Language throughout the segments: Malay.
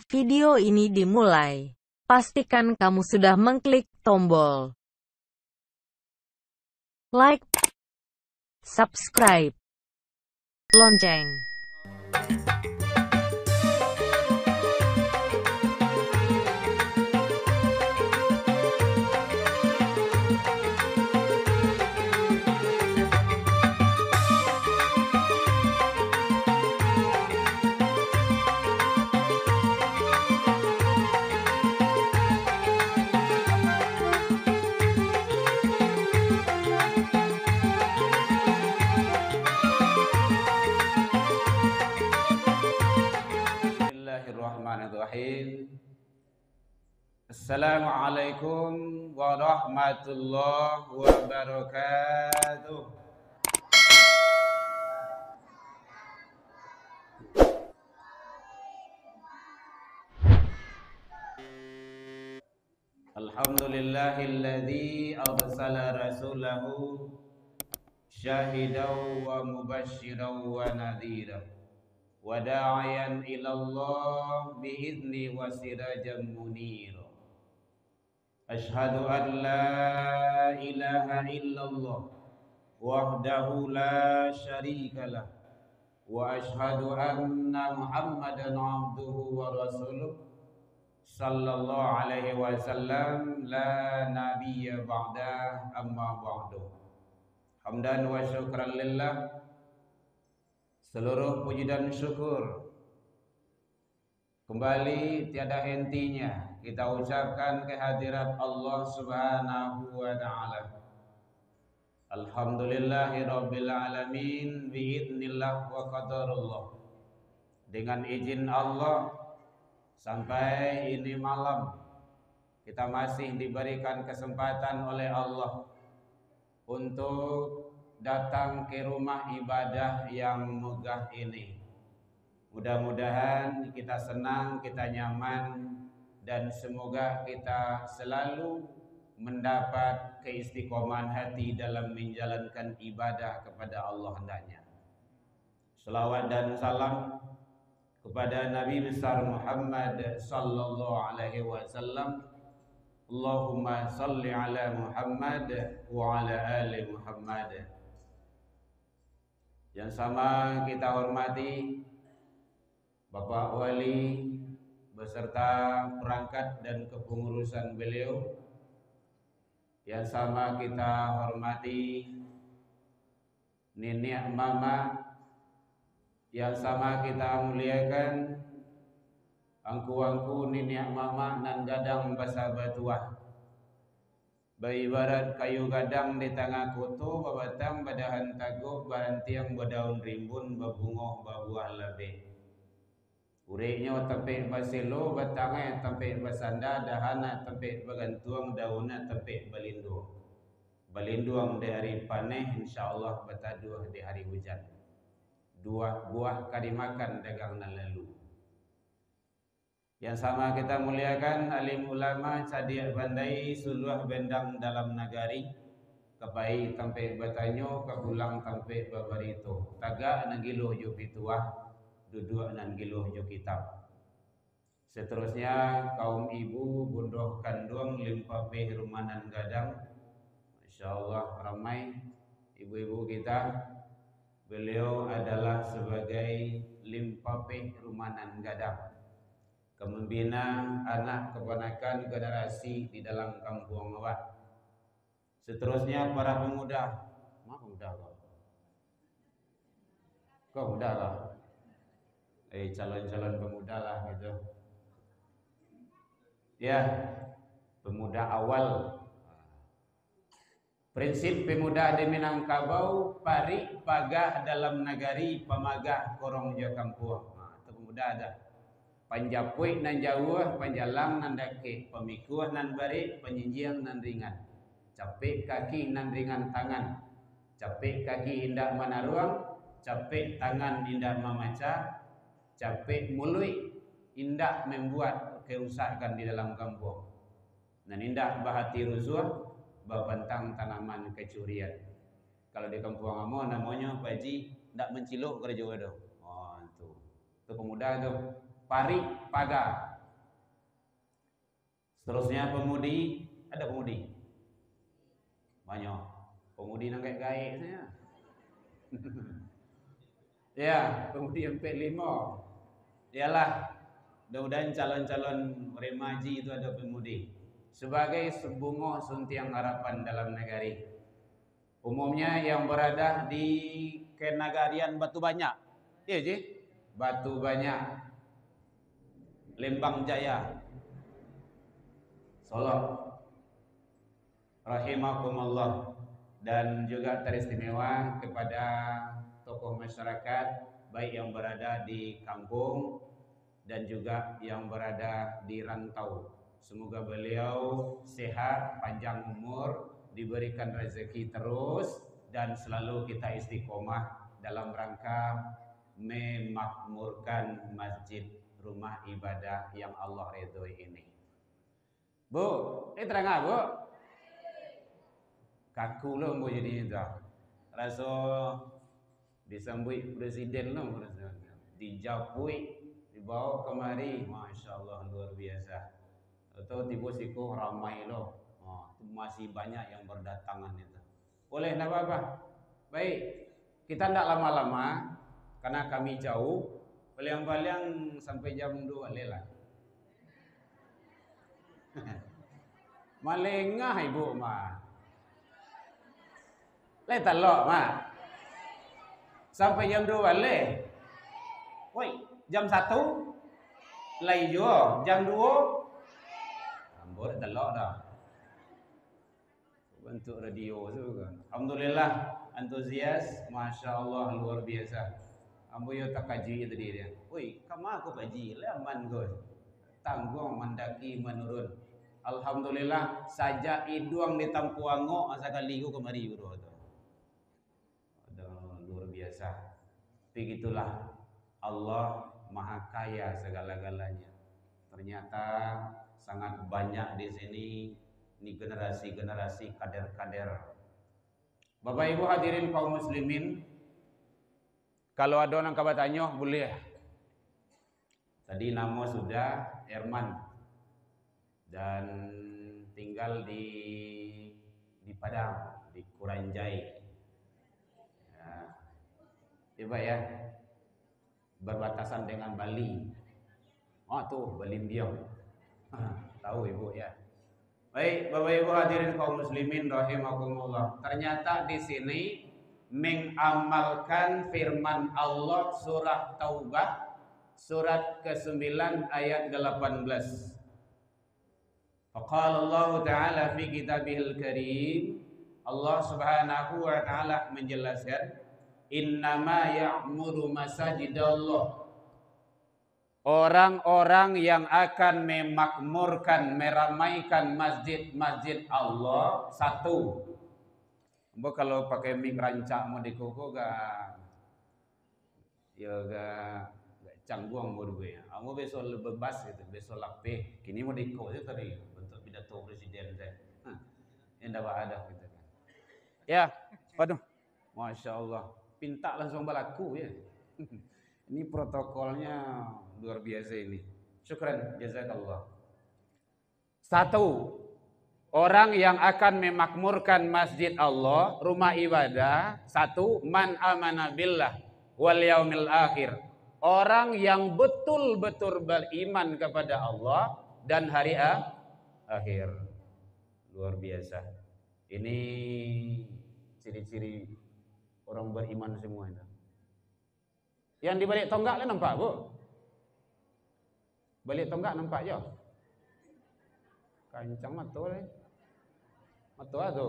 sebelum video ini dimulai, pastikan kamu sudah mengklik tombol like, subscribe, lonceng. Bismillahirrahmanirrahim. Assalamualaikum warahmatullahi wabarakatuh. Alhamdulillahilladzi arsala rasulahu syahidan wa mubasysyiran wa nadhiran wa da'iyan ilallah bi'izni wa sirajan munira. Ashhadu an la ilaha illallah wahdahu la syarikalah wa ashhadu anna Muhammadan abduhu wa rasuluh sallallahu alaihi wasallam la nabiyya ba'da amma ba'du. Hamdan wa syukran lillah. Seluruh puji dan syukur kembali tiada hentinya kita ucapkan kehadirat Allah Subhanahu wa taala. Alhamdulillahi rabbil alamin biidznillah wa qadarullah. Dengan izin Allah sampai ini malam kita masih diberikan kesempatan oleh Allah untuk datang ke rumah ibadah yang megah ini. Mudah-mudahan kita senang, kita nyaman, dan semoga kita selalu mendapat keistiqomahan hati dalam menjalankan ibadah kepada Allah hendaknya. Selawat dan salam kepada Nabi besar Muhammad sallallahu alaihi wasallam. Allahumma salli ala Muhammad wa ala ali Muhammad. Yang sama kita hormati Bapak Wali beserta perangkat dan kepengurusan beliau. Yang sama kita hormati Nenek Mama. Yang sama kita muliakan angku-angku Nenek Mama nan gadang basa batuah. Ibarat kayu gadang di tengah kutu, babatang badahan taguk, bahan tiang badaun rimbun, babungoh babuah lebih. Uriknya tempik basilo, batangnya tempik basanda, dahana tempik bagantuang, daunnya tempik balinduang. Balinduang di hari paneh, insyaallah bataduah di hari hujan. Dua buah kadimakan dagang nan lalu. Yang sama kita muliakan alim ulama cadiak bandai suluh bendang dalam nagari kepai tampe batanyo kebulang tampe babarito tagak nangiluh jo pituah duduk nangiluh jo kitab. Seterusnya kaum ibu bundoh kandung limpapeh rumanan gadang. Masyaallah ramai ibu-ibu kita. Beliau adalah sebagai limpapeh rumanan gadang, membina anak keponakan generasi di dalam kampung awak. Seterusnya para pemuda. Mak pemuda kau? Kau muda kau? Calon-calon pemuda lah gitu. Ya, pemuda awal. Prinsip pemuda di Minangkabau pari pagah dalam nagari pamagah korong jo kampung. Itu pemuda ada. Panjapui nan jauh, panjalang nan dake, pemikuh nan bari, penjinjiang nan ringan. Capek kaki nan ringan tangan. Capek kaki indah manaruang, capek tangan indah memaca, capek mulut indah membuat kerusakan di dalam kampung. Dan indah bahati rusuh, babantang tanaman kecurian. Kalau di kampung kamu namanya Pak Haji, ndak menciluk kerja itu. Oh, itu pemuda tuh. pari, paga. Seterusnya pemudi, ada pemudi. Banyak. Pemudi nang gaik-gaik saya. Ya, pemudi MP5. Iyalah, mudah-mudahan calon-calon remaji itu ada pemudi. Sebagai sebungo suntiang harapan dalam negari. Umumnya yang berada di kenagarian Batu Banyak. Iya, Ji? Batu Banyak. Lembang Jaya. Solo. Rahimakumullah. Dan juga teristimewa kepada tokoh masyarakat baik yang berada di kampung dan juga yang berada di rantau. Semoga beliau sehat, panjang umur, diberikan rezeki terus dan selalu kita istiqomah dalam rangka memakmurkan masjid rumah ibadah yang Allah ridhoi ini. Bu, ini terang apa, Bu? Kaku lo mau jadi itu. Rasa disambut presiden lo, dijapui, dibawa kemari, masya Allah luar biasa. Atau tiba siku ramai lo, masih banyak yang berdatangan itu. Boleh, tidak apa-apa. Baik, kita tidak lama-lama karena kami jauh. Paling-paling sampai jam 2 lelah. Malengah ibu mah. Le talok mah. Sampai jam 2 le. Woi, jam 1 lai jo, jam 2 ambor talok dah. Bentuk radio tu kan. Alhamdulillah antusias, masya Allah luar biasa. Ambo yo tak kaji tadi dia. Woi, kamu aku kaji, leman gue. Tanggung mendaki menurun. Alhamdulillah saja iduang di Tampuango asa kali ku kemari bro. Luar biasa. Begitulah Allah Maha Kaya segala-galanya. Ternyata sangat banyak di sini ini generasi-generasi kader-kader. Bapak Ibu hadirin kaum muslimin, kalau ada orang kabatanya boleh. Tadi nama sudah Herman dan tinggal di Padang, di Kuranjai. Coba ya, berbatasan dengan Bali. Oh tuh, Balimbiong. Tahu ibu ya. Baik, Bapak Ibu hadirin kaum muslimin rahimakumullah. Ternyata di sini mengamalkan firman Allah surah Taubah surat ke-9 ayat 18. Faqala Allah Ta'ala fi kitabihil karim, Allah Subhanahu wa taala menjelaskan, innama ya'muru masajidallah. Orang-orang yang akan memakmurkan, meramaikan masjid-masjid Allah, satu. Mbok kalau pakai mic rancak mau dikoko gak ya gak canggung mau gue. Kamu besok bebas gitu, besok lapeh. Kini mau dikoko itu tadi bentuk pidato presiden saya. Yang dapat ada gitu kan. Ya, waduh. Masya Allah. Pinta langsung berlaku ya. Ini protokolnya luar biasa ini. Syukran, jazakallah. Satu, orang yang akan memakmurkan masjid Allah, rumah ibadah. Satu, man amana billah wal yaumil akhir. Orang yang betul-betul beriman kepada Allah dan hari akhir. Luar biasa. Ini ciri-ciri orang beriman semua itu. Yang di balik tonggak nampak, Bu? Balik tonggak nampak je. Kancang matul. Matul tu.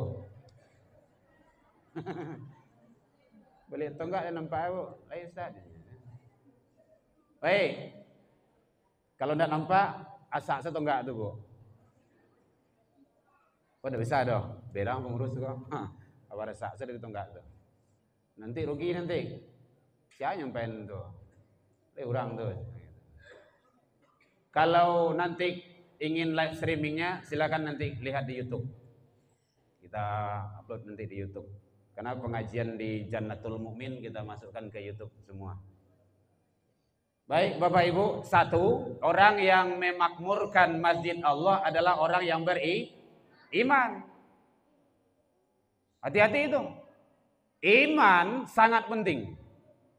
Balik tonggak nampak, Bu? Lain Ustaz. Baik. Kalau enggak nampak, asak setonggak tu, Bu. Kau dah bisa dah. Berang pengurus tu kau. Apa asak sedek tonggak tu. Nanti rugi nanti. Siapa nyampein tu? Orang tu. Kalau nanti ingin live streamingnya, silakan nanti lihat di YouTube. Kita upload nanti di YouTube. Karena pengajian di Jannatul Mukmin kita masukkan ke YouTube semua. Baik Bapak Ibu, satu, orang yang memakmurkan masjid Allah adalah orang yang beriman. Hati-hati itu. Iman sangat penting.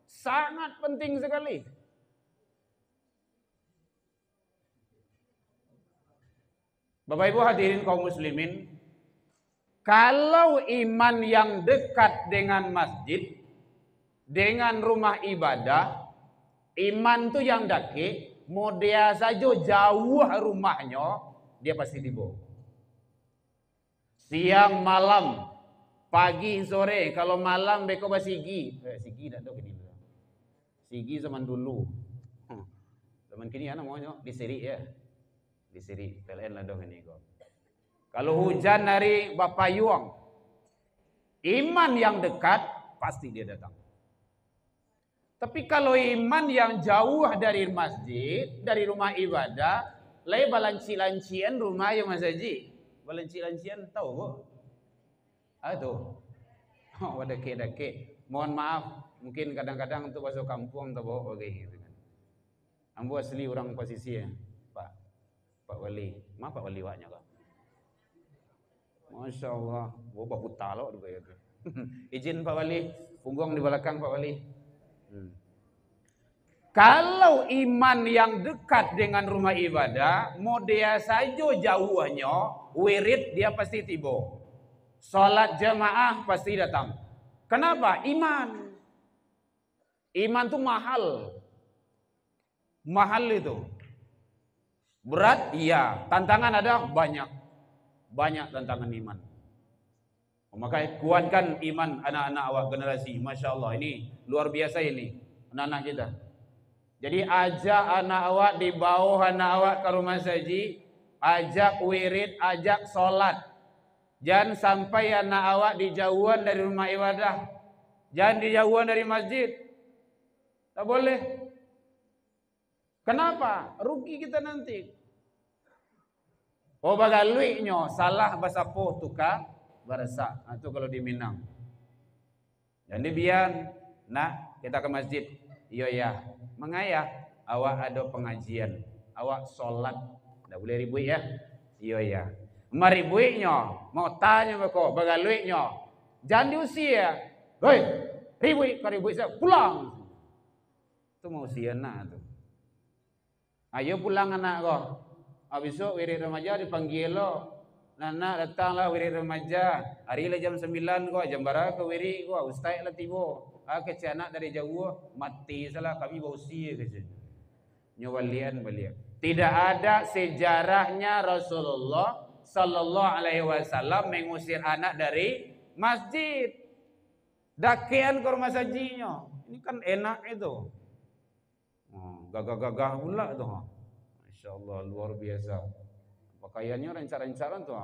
Sangat penting sekali. Bapak Ibu hadirin kaum muslimin, kalau iman yang dekat dengan masjid, dengan rumah ibadah, iman tuh yang daki, mau dia saja jauh rumahnya, dia pasti tiba. Siang malam, pagi sore, kalau malam beko basigi, sigi tak tahu gini. Sigi zaman dulu, zaman kini anak maunya diseri ya, diseri PLN lah dong ini kok. Kalau hujan dari Bapayuang, iman yang dekat pasti dia datang. Tapi kalau iman yang jauh dari masjid, dari rumah ibadah, lay balanci-lancian rumah yang masaji. Balanci-lancian tahu kok? Aduh. Oh, dake-dake. Mohon maaf, mungkin kadang-kadang untuk masuk kampung tahu oke gitu kan. Ambo asli orang posisi ya, Pak Wali. Maaf Pak Wali waknya kok. Masya Allah, gua baku talok juga ya. Izin Pak Wali, punggung di belakang Pak Wali. Kalau iman yang dekat dengan rumah ibadah, mau dia saja jauhnya, wirid dia pasti tiba. Salat jamaah pasti datang. Kenapa? Iman. Iman itu mahal. Mahal itu. Berat? Iya. Tantangan ada? Banyak. Banyak tantangan iman. Makanya kuatkan iman anak-anak awak generasi. Masya Allah, ini luar biasa ini. Anak-anak kita. Jadi ajak anak awak, dibawa anak awak ke rumah saji, ajak wirid, ajak sholat. Jangan sampai anak awak dijauhan dari rumah ibadah. Jangan dijauhan dari masjid. Tak boleh. Kenapa? Rugi kita nanti. Oh bagaluinya salah bahasa po tukar barasa. Itu kalau di Minang. Jadi biar nak kita ke masjid. Iya ya. Mengayah awak ada pengajian. Awak sholat. Tak boleh ribut ya. Iya ya. Maribuitnya mau tanya kok bagaluinya. Jangan diusia. Hei, ribut saya pulang. Itu mau usia nak tu. Ayo pulang anak kau. Besok wirid remaja dipanggil lo. Nana datanglah wirid remaja. Hari lah jam 9 kok, jam berapa ke wirid kok. Ustaz lah tiba. Kecil anak dari jauh mati salah kami bau sia kecil. Nyawalian balik. Tidak ada sejarahnya Rasulullah sallallahu alaihi wasallam mengusir anak dari masjid. Dakian ke rumah sajinya. Ini kan enak itu. Gagah-gagah pula tuh. Masya Allah luar biasa. Pakaiannya rencar-rencaran tuh.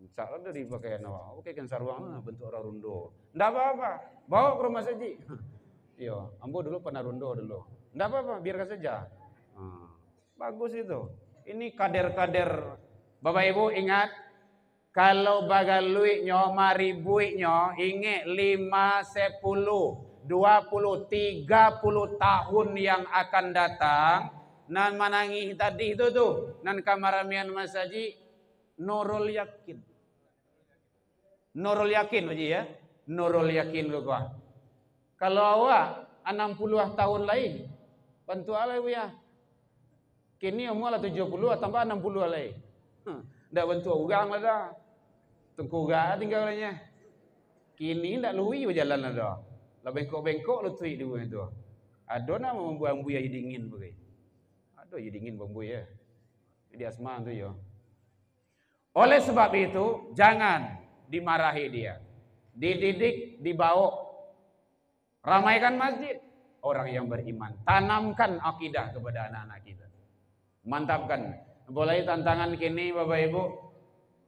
Rencaran dari pakaian awak. Oke kan sarwang bentuk orang rundo. Nggak apa-apa. Bawa ke rumah saji. Iya, ambo dulu pernah rundo dulu. Nggak apa-apa, biarkan saja. Bagus itu. Ini kader-kader. Bapak Ibu ingat, kalau bagaluinya, maribuinya, ingat 5, 10, 20, 30 tahun yang akan datang. Nan manangi tadi itu tuh, nan kamaramian masaji, Nurul Yakin. Nurul Yakin Haji ya. Nurul Yakin gua. Kalau awak 60 tahun lain, bantu alai ya. Kini umur 70 tambah 60 alai. Ndak bantu ugang lah dah. Tengkuga tinggalnya. Kini ndak lui berjalan lah dah. Lah bengkok-bengkok lu tui dulu itu. Ada nama membuang buaya dingin begitu. Ada dingin bambu ya. Di asma tu ya. Oleh sebab itu jangan dimarahi dia. Dididik, dibawa. Ramaikan masjid. Orang yang beriman. Tanamkan akidah kepada anak-anak kita. Mantapkan. Boleh tantangan kini Bapak Ibu.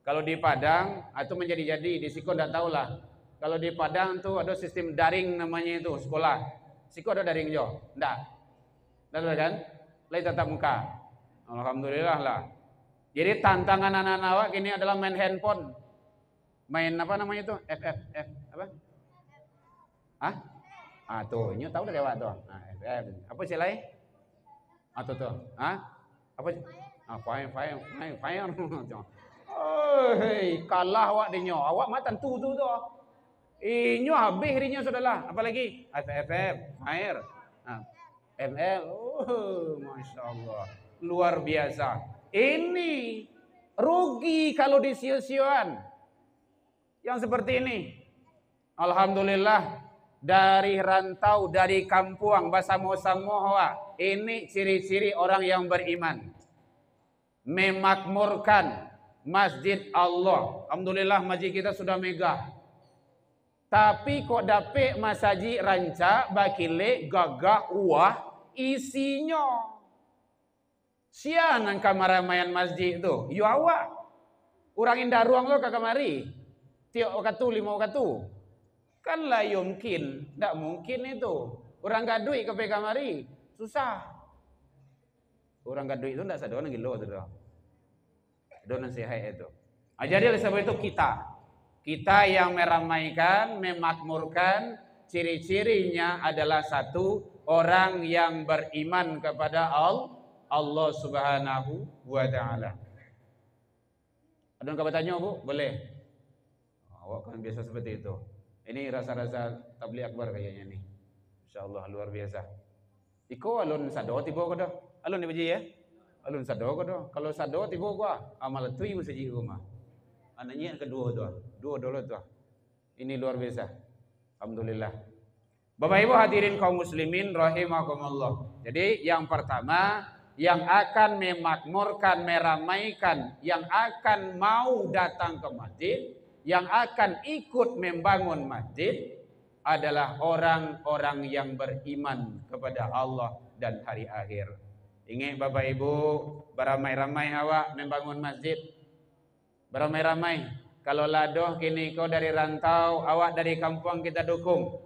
Kalau di Padang, itu menjadi-jadi. Di Siko tidak tahulah. Kalau di Padang tuh ada sistem daring namanya itu sekolah. Siko ada daring jo? Tidak. Tidak ada kan? Lain tatap muka. Alhamdulillah lah. Jadi tantangan anak-anak awak kini adalah main handphone. Main apa namanya itu? FF apa? Hah? Tuh, ini tahu dari awak tuh. FF. Apa sih lain? Atau tuh? Hah? Apa? Fire. Oh, kalah awak dinyo. Awak mah tentu tu tu. Inyo habis dinyo sudahlah. Apalagi? FFF, fire. ML. Oh, Masya Allah. Luar biasa. Ini rugi kalau disio-sioan. Yang seperti ini. Alhamdulillah. Dari rantau, dari kampung, basamo-samo, ini ciri-ciri orang yang beriman. Memakmurkan masjid Allah. Alhamdulillah masjid kita sudah megah. Tapi kok dapet masaji ranca, bakile, gagah, uah, isinya. Sian kamar ramayan masjid tu. Yo awak. Orang indah ruang lo ke kamari. Tiok katu, 5 katu. Kan lah yumkin, tidak mungkin itu. Orang gak duit ke kamari, susah. Orang gak duit itu tidak sadar gilo tu dah. Donan sehat itu. Jadi oleh sebab itu kita yang meramaikan, memakmurkan, ciri-cirinya adalah satu orang yang beriman kepada Allah Subhanahu wa taala. Ada yang bertanya, Bu? Boleh. Awak kan biasa seperti itu. Ini rasa-rasa tabligh akbar kayaknya nih. Insyaallah luar biasa. Iko alun sado tiba ko dah. Alun ni baji ya? Alun sado ko dah. Kalau sado tiba ko amal tu ibu saji rumah. Anaknya yang kedua tu. Dua dulu tu. Ini luar biasa. Alhamdulillah. Bapak Ibu hadirin kaum muslimin rahimakumullah. Jadi yang pertama yang akan memakmurkan, meramaikan, yang akan mau datang ke masjid, yang akan ikut membangun masjid adalah orang-orang yang beriman kepada Allah dan hari akhir. Ingat Bapak Ibu, beramai-ramai awak membangun masjid. Beramai-ramai. Kalau ladoh kini kau dari rantau, awak dari kampung, kita dukung.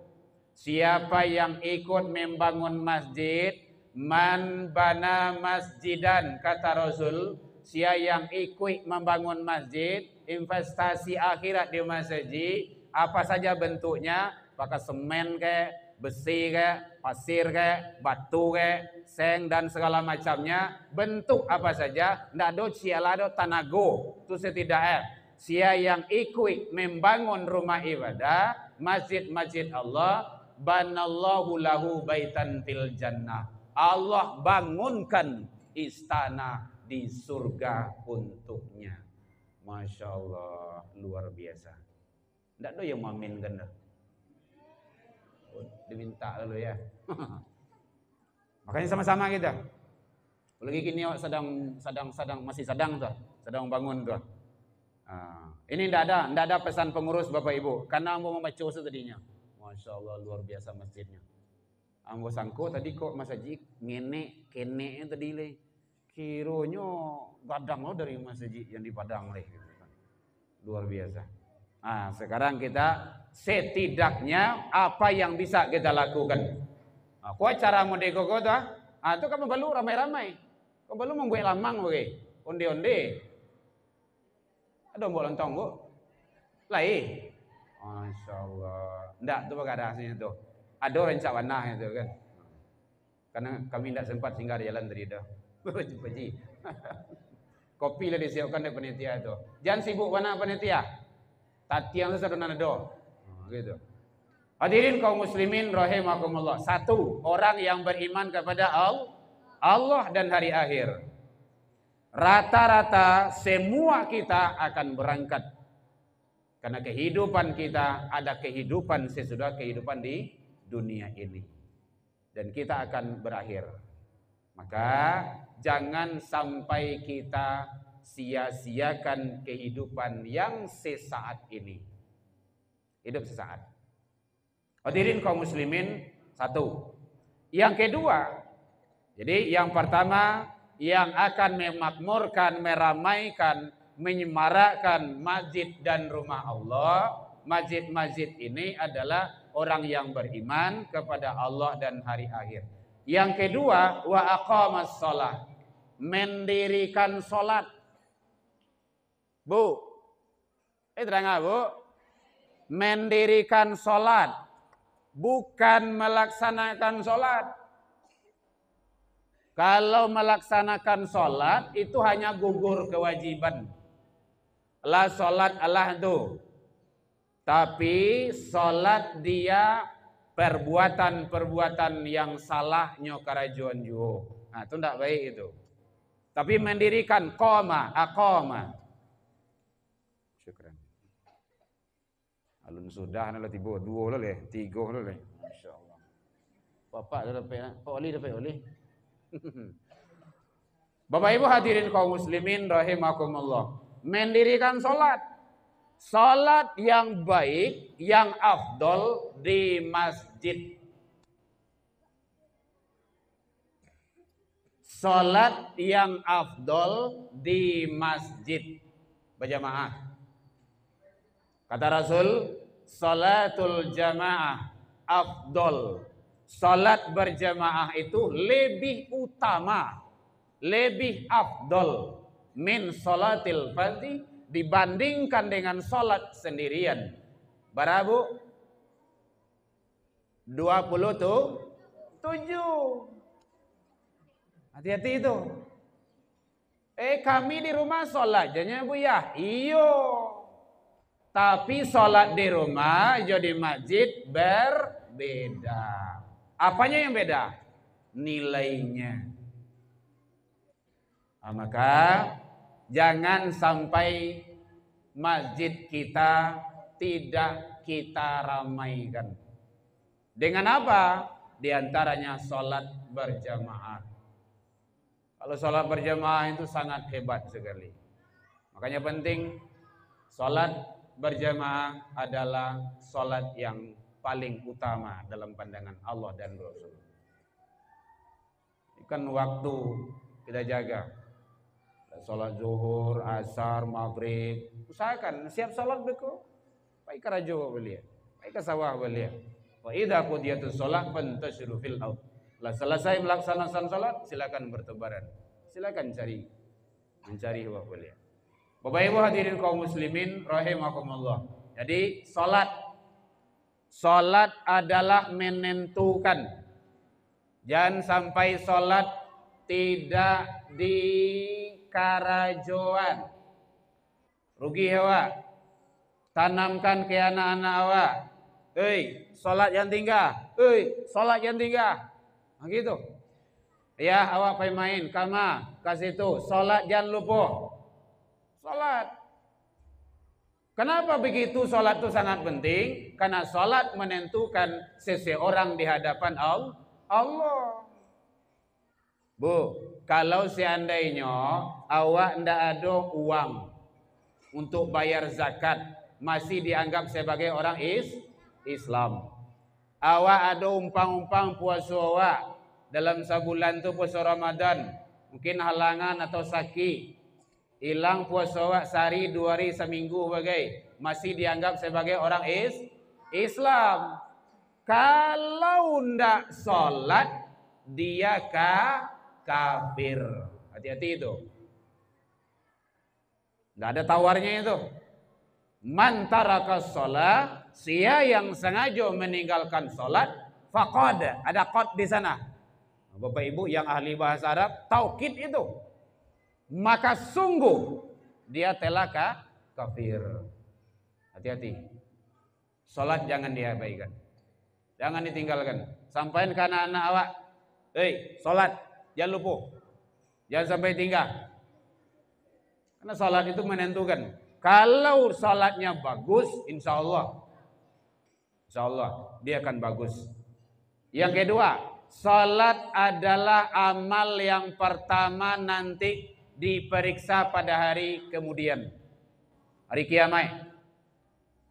Siapa yang ikut membangun masjid, man bana masjidan, kata Rasul, siapa yang ikut membangun masjid, investasi akhirat di masjid, apa saja bentuknya, pakai semen ke, besi ke, pasir ke, batu ke, seng dan segala macamnya, bentuk apa saja, ndak do siala do tanago, itu setidaknya. Siapa yang ikut membangun rumah ibadah, masjid-masjid Allah, banallahu lahu baitan fil jannah. Allah bangunkan istana di surga untuknya. Masya Allah, luar biasa. Tidak ada yang mengaminkan dah. Diminta lalu ya. Makanya sama-sama kita. Lagi kini masih sedang bangun tuh. Ini tidak ada pesan pengurus Bapak Ibu. Karena mau membaca tadinya. Masya Allah, luar biasa masjidnya. Ambo sangko tadi kok masjid ngene kene tadi le. Kironyo gadang lo dari masjid yang di Padang le. Luar biasa. Sekarang kita setidaknya apa yang bisa kita lakukan. Kau cara modeko kau tuh? Itu kamu balu ramai-ramai. Kau balu membuat lamang oke. Onde-onde. Ada mbok lontong bu? Lai. Masya Allah. Ndak tuh ada hasilnya tuh. Ada rencak warna itu kan. Karena kami tidak sempat singgah di jalan tadi dah. Paji. Kopi lah disiapkan dari panitia itu. Jangan sibuk mana panitia. Tati yang sesat dan ada. Gitu. Hadirin kaum muslimin rahimakumullah. Satu, orang yang beriman kepada Allah dan hari akhir. Rata-rata semua kita akan berangkat. Karena kehidupan kita ada kehidupan sesudah kehidupan di dunia ini. Dan kita akan berakhir. Maka jangan sampai kita sia-siakan kehidupan yang sesaat ini. Hidup sesaat. Hadirin kaum muslimin, satu. Yang kedua, jadi yang pertama yang akan memakmurkan, meramaikan, menyemarakkan masjid dan rumah Allah, masjid-masjid ini adalah orang yang beriman kepada Allah dan hari akhir. Yang kedua, wa aqamas shalah, mendirikan salat. Bu, terang Bu, mendirikan salat, bukan melaksanakan salat. Kalau melaksanakan sholat itu hanya gugur kewajiban. La sholat Allah itu. Tapi sholat dia perbuatan-perbuatan yang salah nyokarajuan juho. Nah itu tidak baik itu. Tapi mendirikan qoma, aqoma. Syukran. Alun sudah nala tiba dua lah, tiga lah. Masya-Allah. Bapak dah dapat, Pak Oli dapat Oli. Bapak Ibu hadirin kaum muslimin rahimakumullah. Mendirikan salat. Salat yang baik, yang afdol di masjid. Salat yang afdol di masjid berjamaah. Kata Rasul, salatul jamaah afdol. Salat berjamaah itu lebih utama, lebih afdol min salatil fardhi dibandingkan dengan salat sendirian. Barabu 27. Hati-hati itu. Kami di rumah salat jadinya Bu ya. Iyo. Tapi salat di rumah jadi masjid berbeda. Apanya yang beda? Nilainya. Maka jangan sampai masjid kita tidak kita ramaikan. Dengan apa? Di antaranya salat berjamaah. Kalau salat berjamaah itu sangat hebat sekali. Makanya penting salat berjamaah adalah salat yang paling utama dalam pandangan Allah dan Rasul. Ini kan waktu kita jaga. Salat zuhur, asar, maghrib. Usahakan siap salat beku. Baik karajo belia. Baik ke sawah belia. Wa idza qudiyatus shalah fantashiru fil ardh. Lah selesai melaksanakan salat, silakan bertebaran. Silakan mencari wa belia. Bapak Ibu hadirin kaum muslimin rahimakumullah. Jadi salat adalah menentukan. Jangan sampai salat tidak dikarajoan. Rugi hewa. Tanamkan ke anak-anak awak. Salat yang tinggal. Salat yang tinggal. Nah, gitu. Ya, awak pergi main kama kasih itu. Salat jangan lupa. Salat. Kenapa begitu salat itu sangat penting? Karena salat menentukan seseorang di hadapan Allah. Bu, kalau seandainya awak ndak ada uang untuk bayar zakat, masih dianggap sebagai orang Islam. Awak ada umpang-umpang puasa awak dalam sebulan tu puasa Ramadan, mungkin halangan atau sakit. Hilang puasa awak sehari, 2 hari, seminggu bagai, masih dianggap sebagai orang Islam. Kalau ndak salat, dia kafir. Hati-hati itu. Nggak ada tawarnya itu. Man tarakas shalah, sia yang sengaja meninggalkan salat, faqad. Ada qad di sana. Bapak Ibu yang ahli bahasa Arab, taukid itu. Maka sungguh dia telah kafir. Hati-hati. Salat jangan diabaikan. Jangan ditinggalkan. Sampaikan ke anak-anak awak. Salat jangan lupa. Jangan sampai tinggal. Karena salat itu menentukan. Kalau salatnya bagus, insya Allah dia akan bagus. Yang kedua, salat adalah amal yang pertama nanti diperiksa pada hari kemudian. Hari kiamat.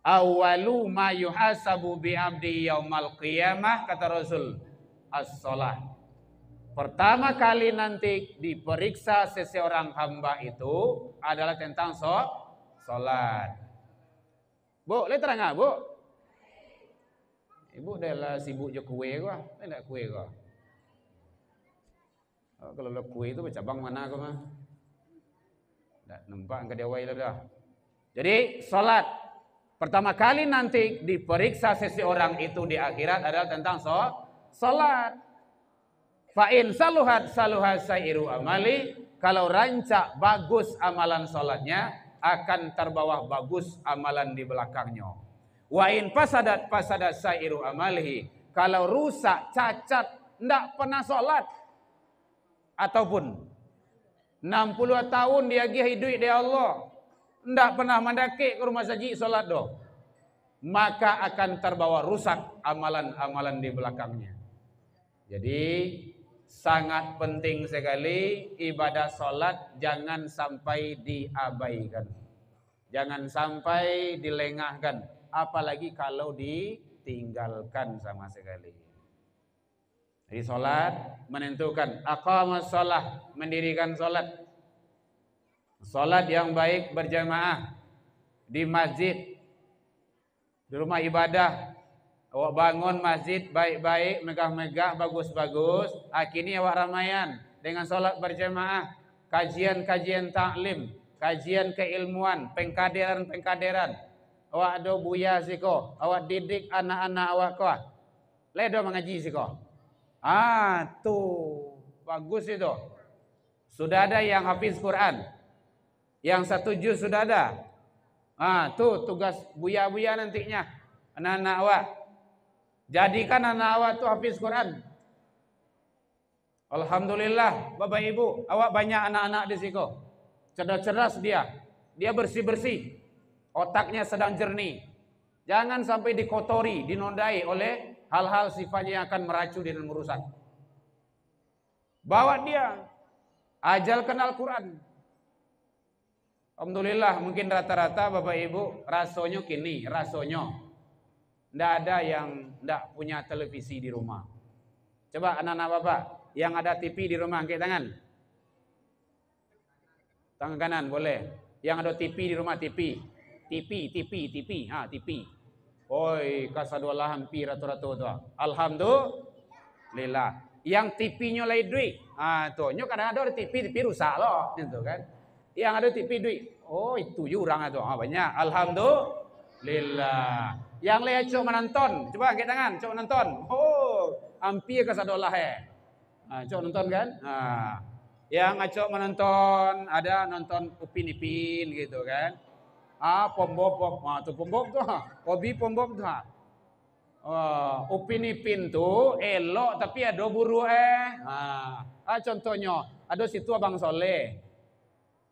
Awalu ma yuhasabu bi abdi yaumal qiyamah, kata Rasul, as-salat. Pertama kali nanti diperiksa seseorang hamba itu adalah tentang salat. Bu, lihat terang Bu? Ibu dah sibuk je kue gua, nak kue gua. Kalau lo kue itu cabang mana gua mah? Dah nampak ke dewai dah. Jadi salat pertama kali nanti diperiksa seseorang itu di akhirat adalah tentang salat. Fa in saluhat saluhat sairu amali, kalau rancak bagus amalan salatnya, akan terbawah bagus amalan di belakangnya. Wa in fasadat fasadat sairu amalihi, kalau rusak, cacat, ndak pernah salat ataupun 60 tahun dia pergi hidup di Allah, ndak pernah mendaki ke rumah saji salat doh, maka akan terbawa rusak amalan-amalan di belakangnya. Jadi sangat penting sekali ibadah salat, jangan sampai diabaikan. Jangan sampai dilengahkan, apalagi kalau ditinggalkan sama sekali. Jadi salat menentukan, aqamas shalah, mendirikan salat. Salat yang baik berjamaah di masjid, di rumah ibadah. Awak bangun masjid baik-baik, megah-megah, bagus-bagus. Kini awak ramaian dengan solat berjamaah, kajian-kajian taklim, kajian keilmuan, pengkaderan-pengkaderan. Awak ada buya siko, awak didik anak-anak awak kau. Ledo mengaji siko. Tuh bagus itu. Sudah ada yang hafiz Quran, yang 1 juz sudah ada. Tuh tugas buya-buya nantinya, anak-anak awak. Jadikan anak awak tu hafiz Quran. Alhamdulillah, Bapak Ibu, awak banyak anak-anak di situ. Cerdas-cerdas dia bersih-bersih. Otaknya sedang jernih. Jangan sampai dikotori, dinodai oleh hal-hal sifatnya yang akan meracuni dan merusak. Bawa dia, ajal kenal Quran. Alhamdulillah, mungkin rata-rata Bapak Ibu rasanya kini, rasanya ndak ada yang ndak punya televisi di rumah. Coba anak-anak Bapak yang ada TV di rumah, angkat tangan. Tangan kanan boleh. Yang ada TV di rumah, TV. Oi, kasadullah hampir ratu-ratu tu. Alhamdulillah. Yang TV-nya lain duit. Tuh, nyo kadang ada TV rusak loh, gitu kan. Yang ada TV duit. Oh, itu je orang tu. Banyak. Alhamdulillah. Yang lain cok menonton. Coba angkat tangan, cok menonton. Oh, hampir kasadullah cok nonton kan? Yang acok menonton, ada nonton Upin Ipin gitu kan. Pom-pom, tu pom-pom tu. Hobi pom-pom tu. Upin Ipin tu elok tapi ada buruk contohnya, ada situ Abang Soleh.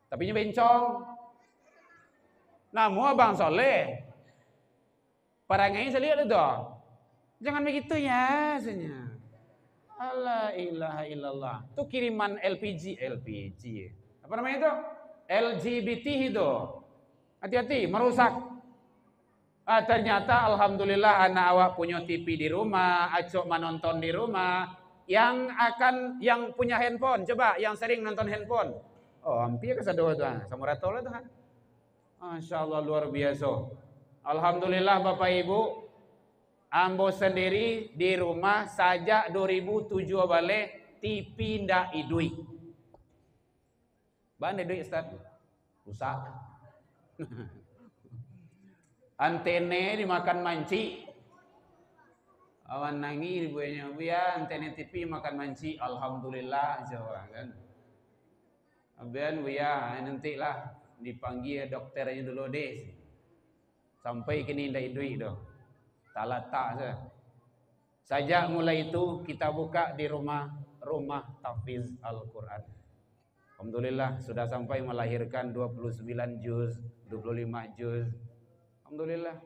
Tapi nya bencong. Namu Abang Soleh. Parangai saya lihat itu. Jangan begitu ya, sebenarnya. La ilaha illallah. Itu kiriman LPG. Apa namanya itu? LGBT itu. Hati-hati, merusak. Ternyata alhamdulillah anak awak punya TV di rumah, acok menonton di rumah. Yang punya handphone, coba yang sering nonton handphone. Hampir kesadua tu. Samuratola tu kan. Masya Allah luar biasa. Alhamdulillah Bapak Ibu. Ambo sendiri di rumah sajak 2007 balik TV ndak idui. Ban idui Ustaz? Rusak. Antene dimakan manci. Awan nangi ibunya, "Ya, antene TV makan manci." Alhamdulillah jawab kan. Abian ya nantilah dipanggil dokternya dulu deh. Sampai kini ndak idui dah. Tak letak saja. Sejak mulai itu kita buka di rumah tahfiz Al-Quran. Alhamdulillah sudah sampai melahirkan 29 juz, 25 juz. Alhamdulillah.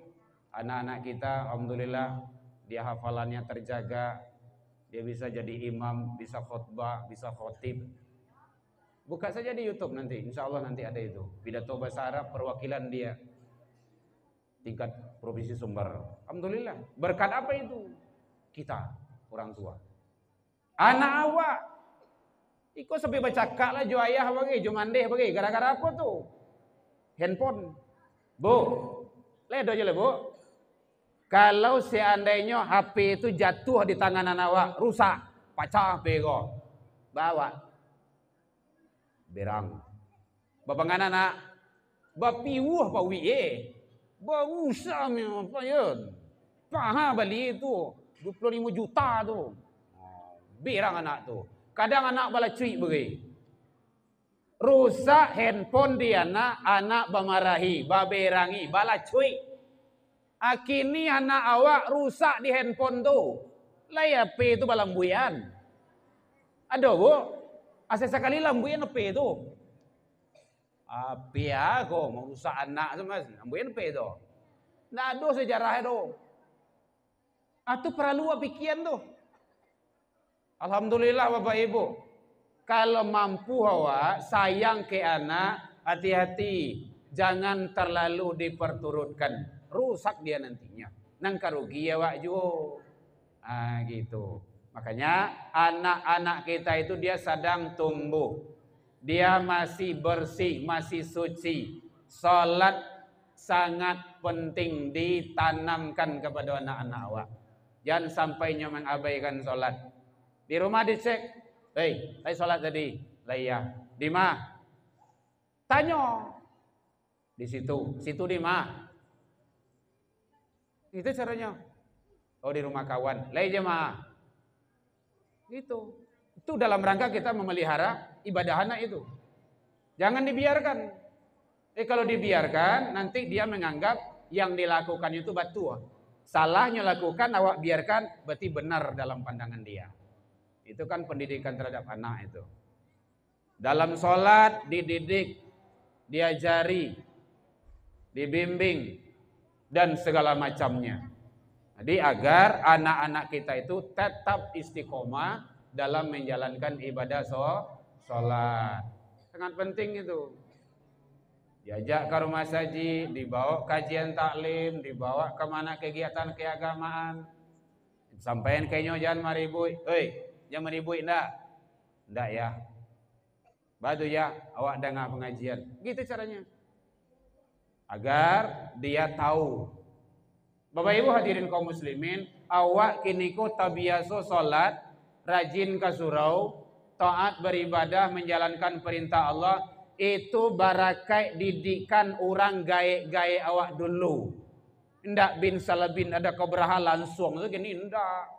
Anak-anak kita alhamdulillah dia hafalannya terjaga. Dia bisa jadi imam, bisa khutbah, bisa khotib. Buka saja di YouTube nanti. Insya Allah nanti ada itu. Pidato bahasa Arab perwakilan dia. Tingkat provinsi Sumber. Alhamdulillah. Berkat apa itu? Kita, orang tua. Anak awak. Ikut sampai bercakap lah jo ayah bagi, jo mandeh bagi. Gara-gara apa tu? Handphone. Bu. Ledo je lah bu. Kalau seandainya HP itu jatuh di tangan anak awak, rusak. Pecah HP kau. Bawa. Berang. Bapak anak. Bapiwuh pak wi'e. Barusan apa ya? Paha balik itu 25 juta tu. birang anak tu. Kadang anak bala cuy bagi. Rusak handphone dia anak bamarahi, baberangi, bala cuy. Akini anak awak rusak di handphone tu. Laya P tu balambuyan. Ada bu? Asa sekali lambuyan P tu. Apa ya kau mau rusak anak sama lambuyan P tu. Nggak ada sejarah itu. Atau perlu pikiran tu. Alhamdulillah Bapak Ibu. Kalau mampu awak sayang ke anak, hati-hati. Jangan terlalu diperturutkan. Rusak dia nantinya. Nang karugi awak juga. Gitu. Makanya anak-anak kita itu dia sedang tumbuh. Dia masih bersih, masih suci. Salat sangat penting ditanamkan kepada anak-anak awak. Jangan sampai mengabaikan salat. Di rumah dicek. Hei, saya sholat tadi. Lah iya. Di mana? Tanya. Di situ. Situ di mana? Itu caranya. Oh, di rumah kawan. Lah iya mah. Itu. Itu dalam rangka kita memelihara ibadah anak itu. Jangan dibiarkan. Kalau dibiarkan, nanti dia menganggap yang dilakukan itu batu. Salahnya lakukan, awak biarkan, berarti benar dalam pandangan dia. Itu kan pendidikan terhadap anak itu. Dalam sholat dididik, diajari, dibimbing, dan segala macamnya. Jadi agar anak-anak kita itu tetap istiqomah dalam menjalankan ibadah sholat. Sangat penting itu. Diajak ke rumah saji, dibawa kajian taklim, dibawa kemana kegiatan keagamaan. Sampaikan kayaknya jangan maribui. Jangan meribui enggak? Enggak ya. Batu ya, awak dengar pengajian. Gitu caranya. Agar dia tahu. Bapak Ibu hadirin kaum muslimin, awak kini ko tabiaso salat, rajin ke surau, taat beribadah, menjalankan perintah Allah, itu barakai didikan orang gae-gae awak dulu. Ndak bin salabin ada keberah langsung itu gini ndak.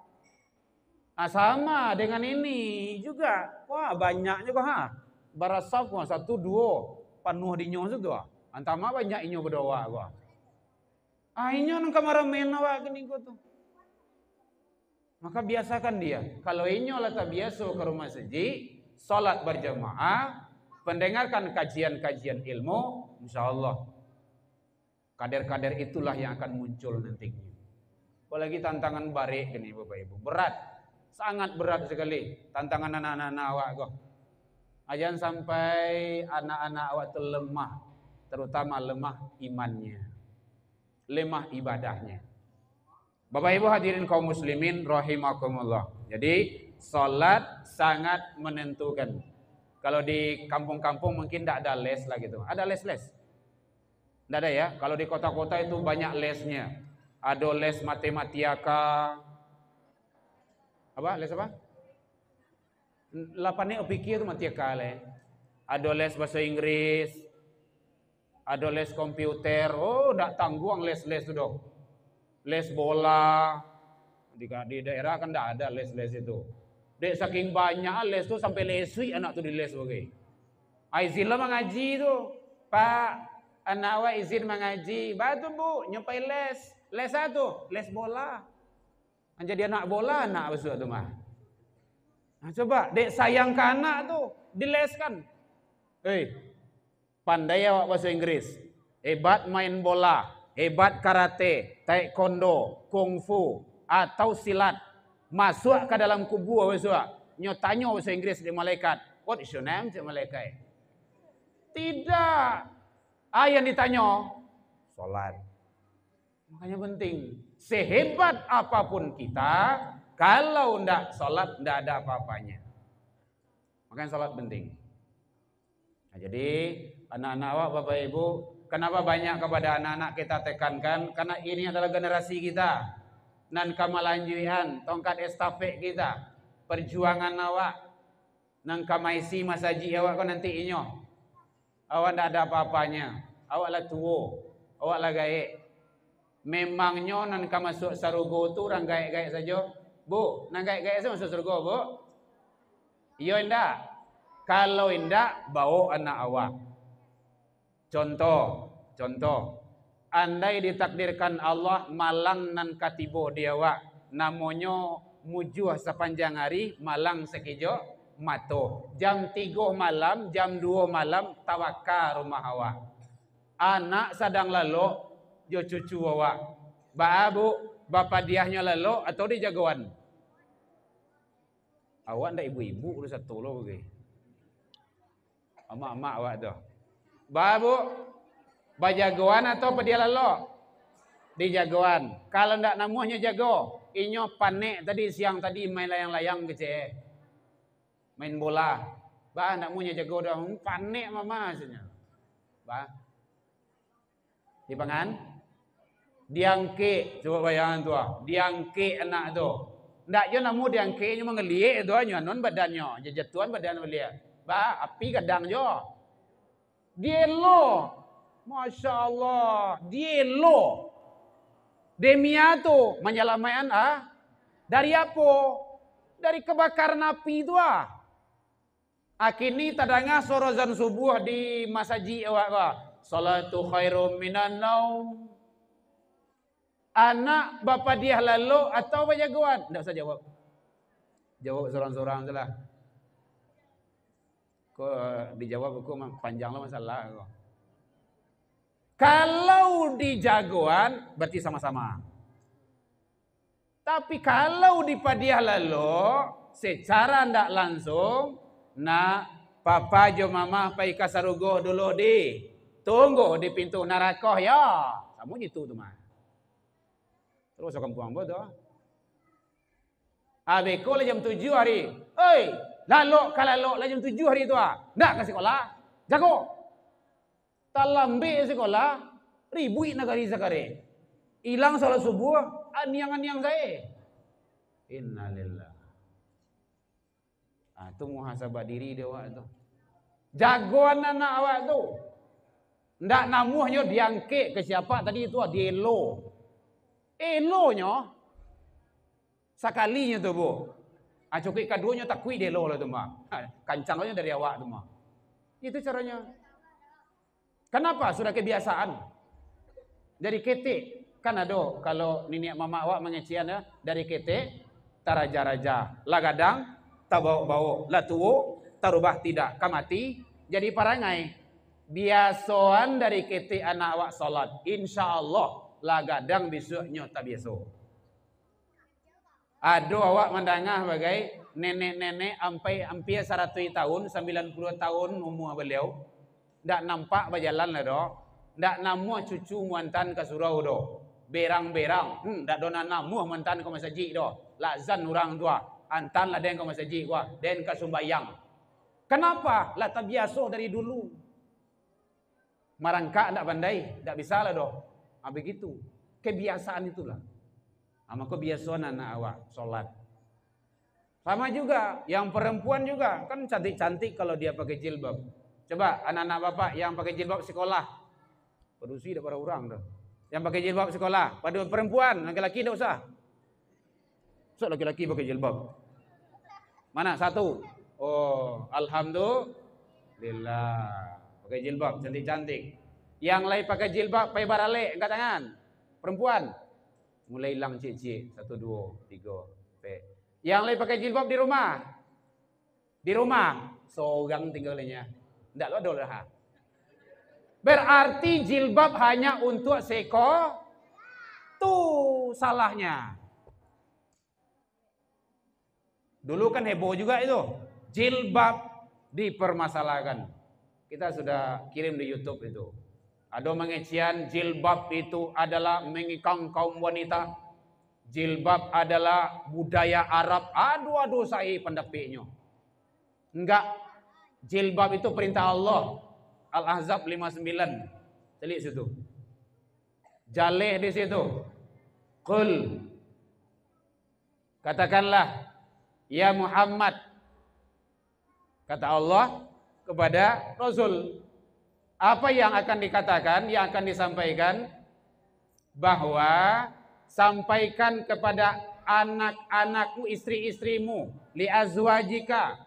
Sama dengan ini juga. Wah banyak juga Barasaf satu dua penuh di nyo itu. Antama banyak inyo berdoa gua. Inyo nang kamar main awak gini gua tuh. Maka biasakan dia. Kalau inyo lah tak biasa ke rumah saji, salat berjamaah, pendengarkan kajian-kajian ilmu, insyaallah kader-kader itulah yang akan muncul nantinya. Apalagi tantangan barik ini Bapak Ibu, berat. Sangat berat sekali tantangan anak-anak awak kok. Jangan sampai anak-anak awak itu lemah, terutama lemah imannya, lemah ibadahnya. Bapak Ibu hadirin kaum muslimin rahimakumullah. Jadi salat sangat menentukan. Kalau di kampung-kampung mungkin tidak ada les lah gitu. Ada les-les? Tidak ada ya. Kalau di kota-kota itu banyak lesnya. Ada les matematika. Apa? Les apa? Lapannya pikir mati kale. Ada les bahasa Inggris. Ada les komputer. Oh, ndak tangguang les-les itu dong. Les bola. Di daerah kan ndak ada les-les itu. Dek saking banyak les tuh sampai lesui anak tuh di les bagai. Izin lah mengaji tuh. Pak, anak awak izin mengaji. Batu bu, nyampai les. Les satu, les bola. Jadi anak bola, anak besok tu mah. Nah, coba, dek sayang ke anak tu, dileskan. Pandai awak bahasa Inggris, hebat main bola, hebat karate, taekwondo, kungfu, atau silat. Masuk ke dalam kubu besok. Nyotanya bahasa Inggris di malaikat. What is your name, cik malaikat? Tidak. Yang ditanya, salat. Makanya penting. Sehebat apapun kita, kalau ndak sholat, ndak ada apa-apanya. Makanya sholat penting. Nah, jadi anak-anak awak, Bapak Ibu, kenapa banyak kepada anak-anak kita tekankan? Karena ini adalah generasi kita. Nan kamalanjuian, tongkat estafet kita. Perjuangan awak. Nang kamaisi masaji awak kau nanti inyo. Awak ndak ada apa-apanya. Awak lah tua. Awak lah gaek. Memangnya nan ka masuk sarugo tu orang gaek-gaek saja. Bu, nang gaek-gaek saja masuk surga, Bu. Iya indak? Kalau indak, bawa anak awak. Contoh. Andai ditakdirkan Allah malang nan katibo dia awak. Namanya mujuh sepanjang hari, malang sekijo mato. Jam 3 malam, jam 2 malam, tawakal rumah awak. Anak sedang lalu, jo cucu awak. Abu, bapak diahnya lalu atau di jagoan? Awak ndak ibu-ibu udah satu lo begini. Emak-emak awak tu. Babu, bajagoan atau dia lalu? Di jagoan. Kalau ndak namanya jago, inyo panik tadi siang tadi main layang-layang kece. Main bola. Ba ndak munya jago dah, panik mama aslinya. Ba. Di pangan? Diangke, coba bayangan tu ah. Diangke anak tu. Ndak je namu diangke nyo mengeliek tu nyo non badannya, jejatuan badan belia. Ba, api kadang jo. Dielo. Masya Allah, dielo. Demia tu menyelamatkan dari apa? Dari kebakaran api tu ah. Akini tadanga sorozan subuh di masjid awak ka. Salatu khairum minan naum. Anak bapa dia lalu atau bajagoan? Enggak usah jawab. Jawab sorang-sorang salah. Kok dijawab aku panjang lah masalah kok. Kalau di jagoan berarti sama-sama. Tapi kalau di padiah lalu secara ndak langsung nak papa jo mama pai kasarugo dulu di tunggu di pintu neraka ya. Kamu gitu tu mah. Terus akan buang bodoh. Abeko lah jam 7 hari. Oi, lalu kalau lah jam 7 hari tu ah. Ndak ke sekolah. Jago. Talambe sekolah ribui nagari zakare. Hilang salat subuh, aniang-aniang saya. Innalillah. Tu muhasabah diri dia awak tu. Jagoan anak awak tu. Ndak namuhnya diangke ke siapa tadi itu dia elo. Elonya sekalinya tu bu. Cukik kaduanya tak kui dia elo lah tu mah. Kancangnya dari awak tu mah. Itu caranya. Kenapa? Sudah kebiasaan. Dari ketik. Kan ada kalau nenek mama awak mengecian ya. Dari ketik. Taraja-raja. Lagadang. Tak bawa-bawa. Latuwo. Tarubah tidak. Kamati. Jadi parangai. Biasaan dari ketik anak awak salat. Insya Allah. Lagadang besoknya tak biasa. Ada awak mendangah bagai nenek-nenek sampai hampir 100 tahun. 90 tahun umur beliau. Ndak nampak berjalan lah doh. Ndak namu cucu muantan ke surau doh. Berang-berang. Ndak dona namu muantan ke masjid doh. Lazan orang tua. Antan lah den ke masjid gua. Den ke sumbayang. Kenapa? Lah tak biasa dari dulu. Marangka ndak pandai. Ndak bisa lah doh. Begitu. Kebiasaan itulah. Maka kebiasaan anak awak. Solat. Sama juga. Yang perempuan juga. Kan cantik-cantik kalau dia pakai jilbab. Coba anak-anak bapak yang pakai jilbab sekolah. Produksi dah para orang dah. Yang pakai jilbab sekolah. Pada perempuan, laki-laki tak usah. So laki-laki pakai jilbab. Mana? Satu. Oh, alhamdulillah. Pakai jilbab, cantik-cantik. Yang lain pakai jilbab, pakai barale, angkat tangan. Perempuan. Mulai hilang cik-cik. 1, 2, 3. Yang lain pakai jilbab di rumah. Di rumah. Seorang tinggalnya. Tidak ada dah. Berarti jilbab hanya untuk seko. Tuh salahnya. Dulu kan heboh juga itu. Jilbab dipermasalahkan. Kita sudah kirim di YouTube itu. Ada mengecian jilbab itu adalah mengikang kaum wanita. Jilbab adalah budaya Arab. Aduh saya pendapiknya. Enggak. Jilbab itu perintah Allah. Al-Ahzab 59. Telik situ. Jaleh di situ. Qul. Katakanlah. Ya Muhammad. Kata Allah kepada Rasul. Apa yang akan dikatakan, yang akan disampaikan? Bahwa sampaikan kepada anak-anakmu, istri-istrimu. Li azwajika.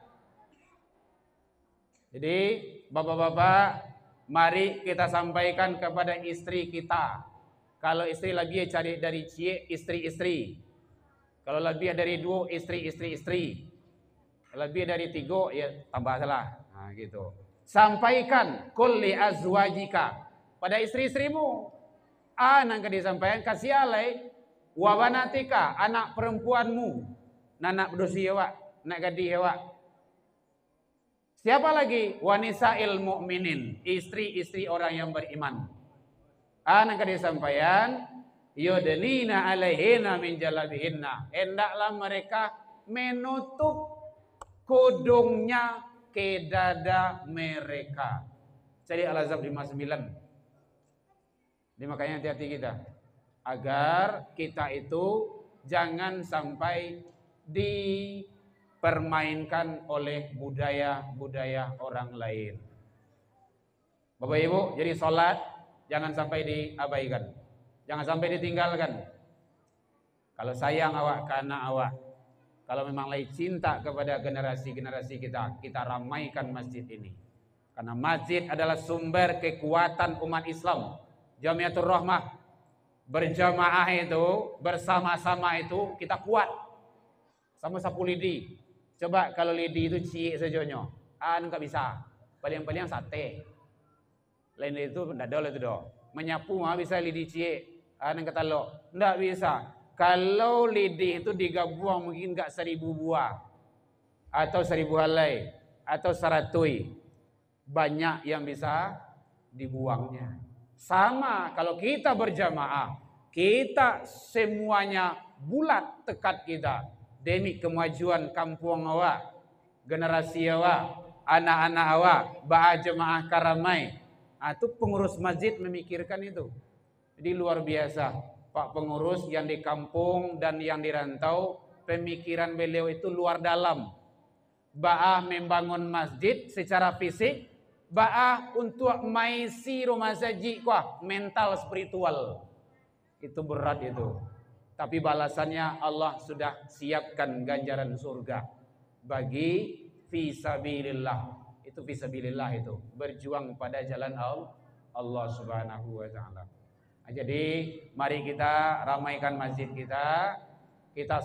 Jadi bapak-bapak, mari kita sampaikan kepada istri kita. Kalau istri lebih cari dari istri-istri. Kalau lebih dari 2 istri. Kalau lebih dari 3 ya tambah salah. Nah, gitu. Sampaikan kulli azwajika pada istri-istrimu. Nang disampaikan kasih alai wa banatika anak perempuanmu. Nanak bedosi hewa, nak gadih hewa. Siapa lagi? Wanisa'il mu'minin, istri-istri orang yang beriman. Nang disampaikan yudnina alaihina min jalabihinna. Hendaklah mereka menutup kudungnya ke dada mereka. Jadi Al-Ahzab 59. Jadi makanya hati-hati kita agar kita itu jangan sampai dipermainkan oleh budaya-budaya orang lain. Bapak Ibu, jadi sholat jangan sampai diabaikan, jangan sampai ditinggalkan. Kalau sayang awak karena awak, kalau memang lagi cinta kepada generasi-generasi kita ramaikan masjid ini. Karena masjid adalah sumber kekuatan umat Islam. Jamiatul Rahmah berjamaah itu, bersama-sama itu kita kuat. Sama sapu lidi. Coba kalau lidi itu ciek sajonyo, enggak bisa. Paling-paling sate. Lain itu enggak ada itu doh. Menyapu mah bisa lidi ciek, kata lo, enggak bisa. Kalau lidi itu digabung mungkin enggak 1000 buah atau 1000 helai atau 100, banyak yang bisa dibuangnya. Sama kalau kita berjamaah, kita semuanya bulat tekad kita demi kemajuan kampung awak, generasi awak, anak-anak awak, ba'a jemaah karamai. Itu pengurus masjid memikirkan itu. Jadi luar biasa Pak pengurus yang di kampung dan yang di rantau, pemikiran beliau itu luar dalam. Ba'a membangun masjid secara fisik, ba'a untuk maisi rumah saji mental spiritual. Itu berat itu. Tapi balasannya Allah sudah siapkan ganjaran surga bagi fisabilillah. Itu fisabilillah itu, berjuang pada jalan Allah Subhanahu wa taala. Jadi mari kita ramaikan masjid kita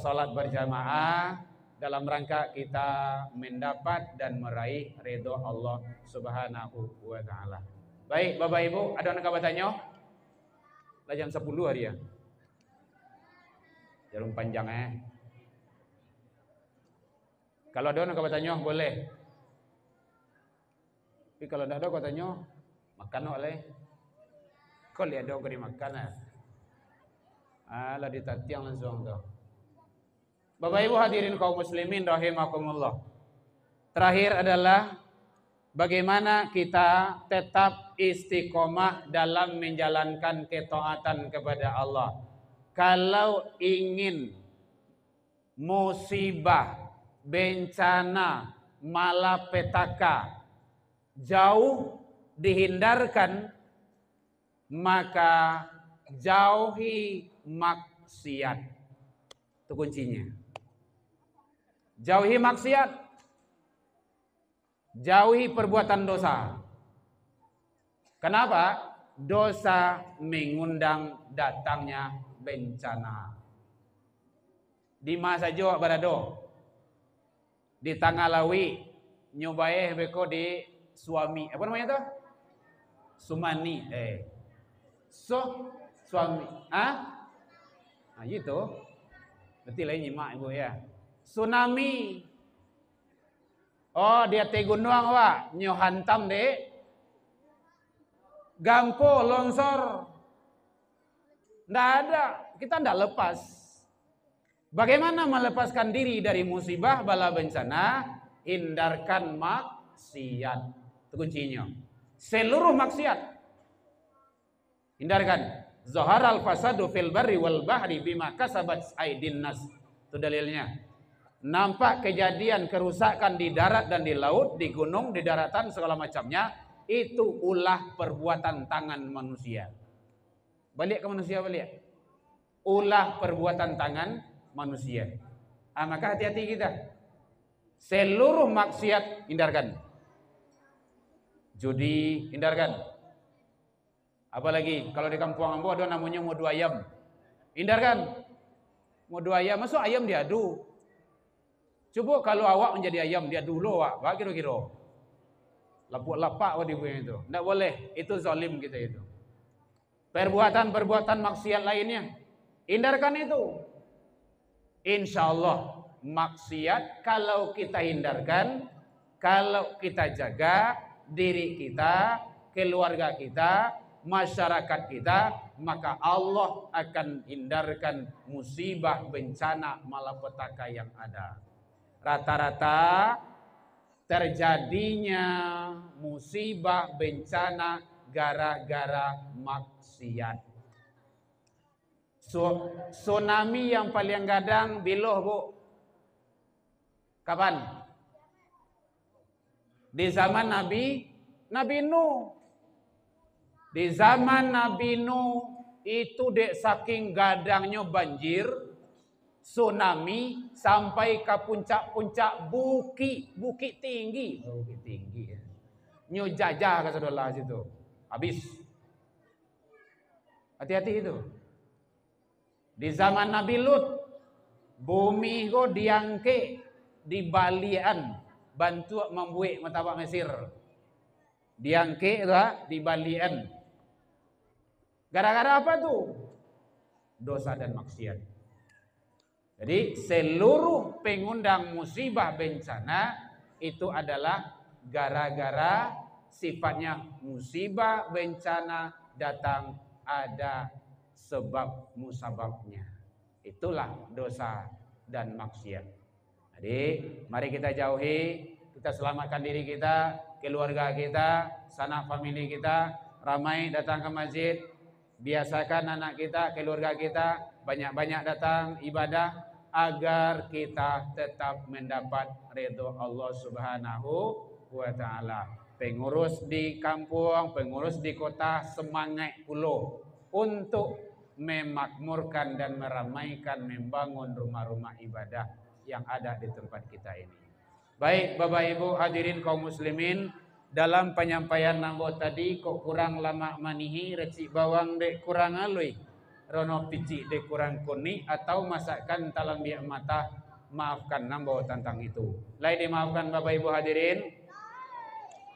salat berjamaah dalam rangka kita mendapat dan meraih ridho Allah Subhanahu wa taala. Baik, Bapak Ibu, ada yang bertanya? Lah jam 10 hari ya. Jarum panjang Kalau ada yang bertanya boleh. Tapi kalau tidak ada katanya makan oleh. Kau lihat dong kau makan lah ditatiang langsung tuh. Bapak Ibu hadirin kaum muslimin rahimakumullah. Terakhir adalah bagaimana kita tetap istiqomah dalam menjalankan ketaatan kepada Allah. Kalau ingin musibah, bencana, malapetaka jauh dihindarkan, maka jauhi maksiat. Itu kuncinya. Jauhi maksiat. Jauhi perbuatan dosa. Kenapa? Dosa mengundang datangnya bencana. Di masa Jawa berado. Di Tangalawi nyobae beko di suami. Apa namanya tuh? Sumani. Suami. Nah gitu. Berarti lain nyimak ibu ya. Tsunami. Oh dia te gunung wa, nyo hantam de. Gampo longsor. Nggak ada, kita nggak lepas. Bagaimana melepaskan diri dari musibah bala bencana? Hindarkan maksiat. Itu kuncinya. Seluruh maksiat hindarkan. Zaharal fasadu fil barri wal bahri bima kasabat aydin nas. Itu dalilnya. Nampak kejadian kerusakan di darat dan di laut, di gunung, di daratan segala macamnya, itu ulah perbuatan tangan manusia. Balik ke manusia balik. Ulah perbuatan tangan manusia. Maka hati-hati kita. Seluruh maksiat hindarkan. Judi hindarkan. Apalagi kalau di kampung Ambo ada namanya modu ayam. Hindarkan. Modu ayam, masuk ayam diadu. Coba kalau awak menjadi ayam diadu dulu awak, apa kira-kira? Lapuk-lapak awak dibuang itu. Tidak boleh, itu zalim kita itu. Perbuatan-perbuatan maksiat lainnya, hindarkan itu. Insya Allah maksiat kalau kita hindarkan, kalau kita jaga diri kita, keluarga kita, masyarakat kita, maka Allah akan hindarkan musibah, bencana, malapetaka yang ada. Rata-rata terjadinya musibah, bencana gara-gara maksiat. Tsunami yang paling gadang biloh, Bu. Kapan? Di zaman Nabi Nuh. Di zaman Nabi Nuh itu dek saking gadangnya banjir, tsunami sampai ke puncak-puncak bukit tinggi. Bukit tinggi ya. Nyo jajah ke saudara situ. Habis. Hati-hati itu. Di zaman Nabi Lut, bumi go diangke di balian bantu membuat martabak Mesir. Diangke di balian. Gara-gara apa tuh? Dosa dan maksiat. Jadi seluruh pengundang musibah bencana itu adalah gara-gara sifatnya musibah bencana datang ada sebab musababnya. Itulah dosa dan maksiat. Jadi mari kita jauhi, kita selamatkan diri kita, keluarga kita, sanak famili kita, ramai datang ke masjid, biasakan anak kita, keluarga kita banyak-banyak datang ibadah agar kita tetap mendapat ridho Allah Subhanahu wa taala. Pengurus di kampung, pengurus di kota semangat puluh untuk memakmurkan dan meramaikan, membangun rumah-rumah ibadah yang ada di tempat kita ini. Baik Bapak Ibu hadirin kaum muslimin, dalam penyampaian nambo tadi kok kurang lama manihi, recik bawang dek kurang alui, rono pici dek kurang kuni, atau masakan talang biak mata, maafkan nambo tentang itu. Lai dimaafkan Bapak Ibu hadirin.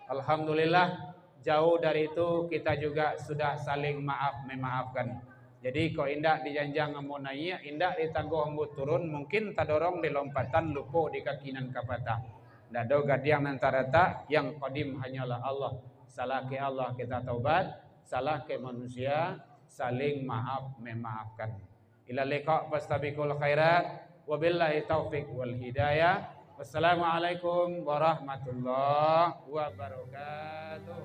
Alhamdulillah jauh dari itu kita juga sudah saling maaf memaafkan. Jadi kok indak dijanjang amunaya, indak ditangguh ambut turun, mungkin tadorong di lompatan lupo di kakinan kapata. Dado gadiang nantarata yang qadim hanyalah Allah. Salah ke Allah kita taubat, salah ke manusia saling maaf memaafkan. Ila liqa fastabiqul khairat wabillahi taufik wal hidayah. Wassalamualaikum warahmatullahi wabarakatuh.